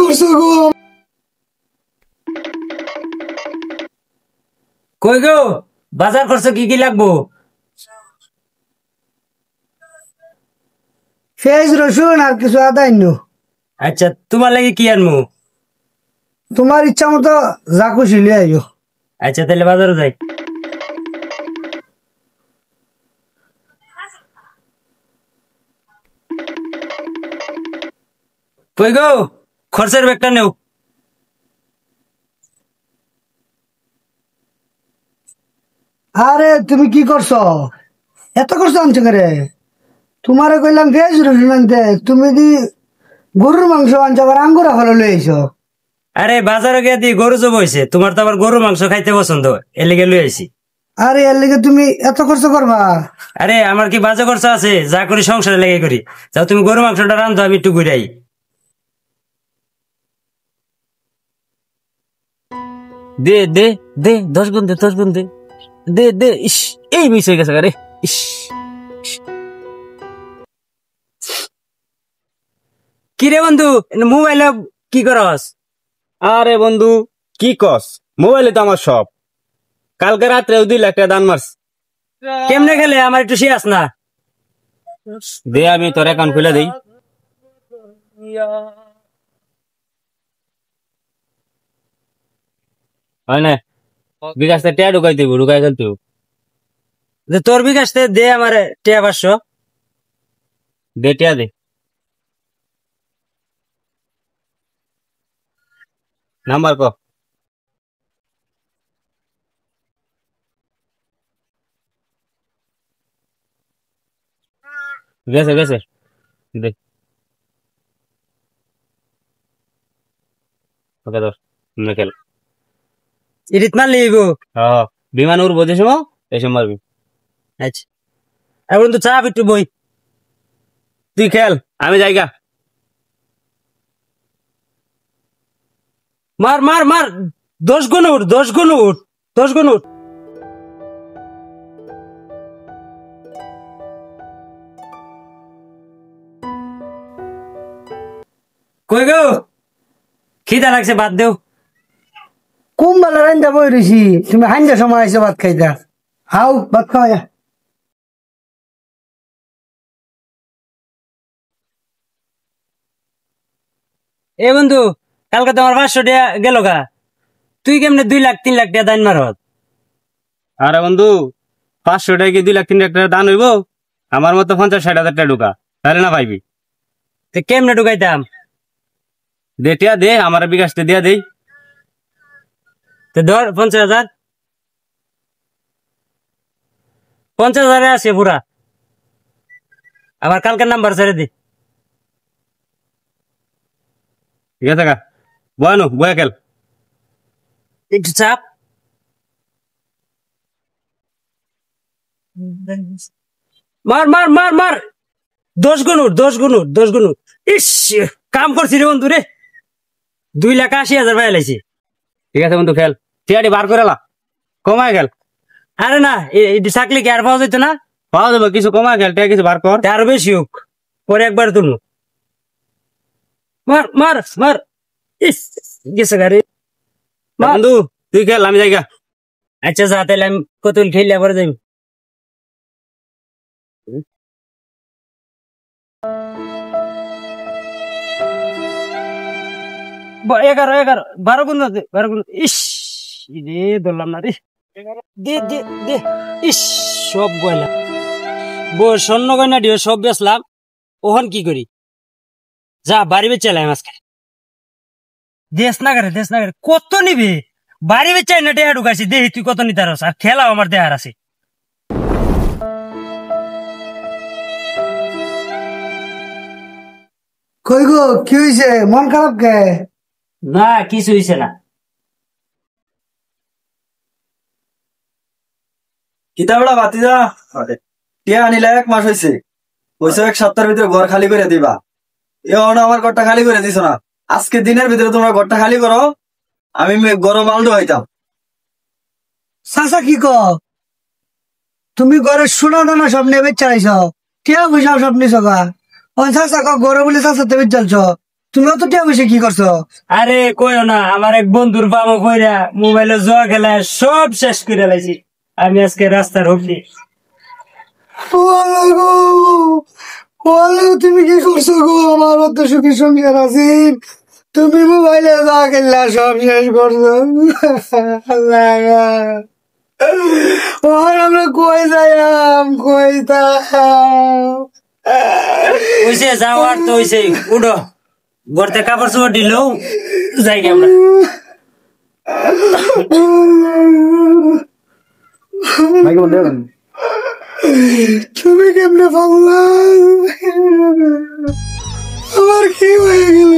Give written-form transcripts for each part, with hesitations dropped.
করছো গো? কই গো, বাজার করছো, কি কি লাগবো? পেঁয়াজ রসুন আর কিছু আদা আইনো। আচ্ছা, তোমার লাগে কি আনবো? তোমার ইচ্ছা মতো যা খুশি লিয়ে আইও। আচ্ছা, তাহলে বাজারে যাই। কই গো, খরচের ব্যাগটা নেও। আরে তুমি কি করছো? এত করছো আনছো করে? তোমারে কইলাম পেঁয়াজ রসুন আনতে, তুমি দি গরুর মাংস আনছো আবার আঙ্গুরা ফল লই আইছো। আরে বাজারে গিয়ে দিয়ে গরু জব হয়েছে, তোমার তো আবার গরু মাংস খাইতে পছন্দ, এর লেগে লই আইছি। আরে এর লেগে তুমি এত খরচ করবা? আরে আমার কি বাজে খরচা আছে? যা করি সংসারে লেগে করি। যাও তুমি গরু মাংসটা রান্ধো, আমি একটু ঘুরাই। দে দে দে 10 গুণ দে 10 গুণ দে দে দে। ইস, এই মিস হয়ে গেছে রে। ইস, কি রে বন্ধু, মোবাইলে কি করস? আরে বন্ধু, কি কস? মোবাইলে তো আমার সব। কালকে রাত্রে 2 লাখ টাকা দান মারছ। কেমনে খেলে আমার একটু শিয়াস না? দে আমি তোর অ্যাকাউন্ট খুলে দেই। হয় না, বিকাশ টা ঢুকাই দিব, ঢুকাই খেলতে। যে তোর বিকাশ থেকে দে আমার টিয়া 500। দে টিয়া দে, নাম্বার ক। গেছে গেছে, দে। ওকে ধর, খেল। ইরিত মারলি গো। হ্যাঁ, বিমান উড়বো যে সময়, এই সময় মারবি। আচ্ছা, আর বন্ধু চাপ একটু বই। তুই খেল, আমি যাইগা। মার মার মার, 10 গুণ উঠ, 10 গুণ উঠ, 10 গুণ উঠ। কই গো, খিদা লাগছে, বাদ দেও। কোন বেলা রান্দা বই রইছি, তুমি হাইন্দা সময় আইছো ভাত খাইতা। হাও ভাত খাওয়া। এ বন্ধু, কালকে তোমার 500 টাকা গেল গা। তুই কেমনে 2 লাখ 3 লাখ টাকা দান মারত? আরে বন্ধু, 500 টাকা কি 2 লাখ 3 লাখ টাকা দান হইব? আমার মতো 50-60 হাজার টাকা ঢুকা, তাহলে না পাইবি। তে কেমনে ঢুকাইতাম? দে টিয়া দে, আমার বিকাশতে দিয়া দেই। তে ধর 50,000। 50,000 আছে পুরা। আমার কালকের নাম্বার ছেড়ে দি। ঠিক আছে গা, বয়ানু বয়া খেল। একটু চাপ। মার মার মার মার, 10 গুণ উঠ, 10 গুণ উঠ, 10 গুণ উঠ। ইস, কাম করছি রে বন্ধু রে, 2,80,000 পাই লাইছি। ঠিক আছে বন্ধু, খেল। টিয়াটি বার করে লা, কমায় খেল। আরে না, এটি থাকলে কি আর পাওয়া যেত না? পাওয়া যাবে, কিছু কমায় খেল, টিয়া কিছু বার কর। তে আরো বেশি হোক, পরে একবার তুলু। মার মার মার, ইস, গেছে গাড়ি। বন্ধু তুই খেল, আমি যাইগা। আচ্ছা যা, তাহলে আমি কতুল খেললে পরে যাই। 11 11 12 গুণ আছে, 12 গুণ। ইস রে, ধরলাম না রে। দে দে দে। ইস, সব গয়না, বউ স্বর্ণ গয়না দিয়ে সব বেচলাম। ওহন কি করি? যা, বাড়ি বেচে এলাম আজকে। দেশ না করে কত নিবি? বাড়ি বেচে না টেহা ঢুকাইছি, দেখি তুই কত নিতে পারস। আর খেলাও আমার দেহার আছে। কই গো, কি হইছে? মন খারাপ কে? না, কিছু হইছে না। কিতাবড়া বাতিজা টিয়া আনিলা 1 মাস হয়েছে, কইছো 1 সপ্তাহের ভিতরে ঘর খালি করে দিবা। এখন আমার ঘরটা খালি করে দিছো না। আজকে দিনের ভিতরে তোমরা ঘরটা খালি করো, আমি গরম মালদো হইতাম। চাচা কি ক? তুমি ঘরের সোনা দানা সব নেবে চাইছ, টিয়া পয়সা সব নিছ গা। ও চাচা ক গরু বলে চাচা তুমি চলছ, তুমি অত টাকা পয়সা কি করছো? আরে কইও না, আমার এক বন্ধুর বাবা কইরা মোবাইলে জোয়া খেলা সব শেষ করে লাইছি। আমি আজকে রাস্তার হুকনি। ও আল্লাহ গো, ও আল্লাহ, তুমি কি করছো গো? আমার অত সুখী সংসার আছে, তুমি মোবাইলে যা খেললা সব শেষ করছো। আল্লাহ গো। ওর আমরা কই যাইলাম, কই হইছে যাওয়ার তো হইছে, উঠো গড়তে কাপড় চোপড় দিলেও যাই গে আমরা। তুমি কেমনে পাবলা? আমার কি হয়ে গেল?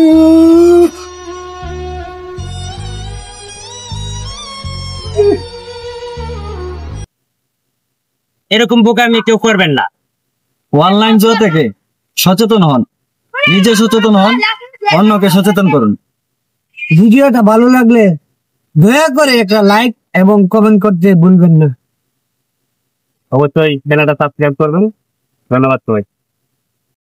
এরকম বোকামি কেউ করবেন না। অনলাইন জুয়া থেকে সচেতন হন, নিজে সচেতন হন, অন্যকে সচেতন করুন। ভিডিওটা ভালো লাগলে দয়া করে একটা লাইক এবং কমেন্ট করতে ভুলবেন না। অবশ্যই চ্যানেলটা সাবস্ক্রাইব করবেন। ধন্যবাদ সবাই।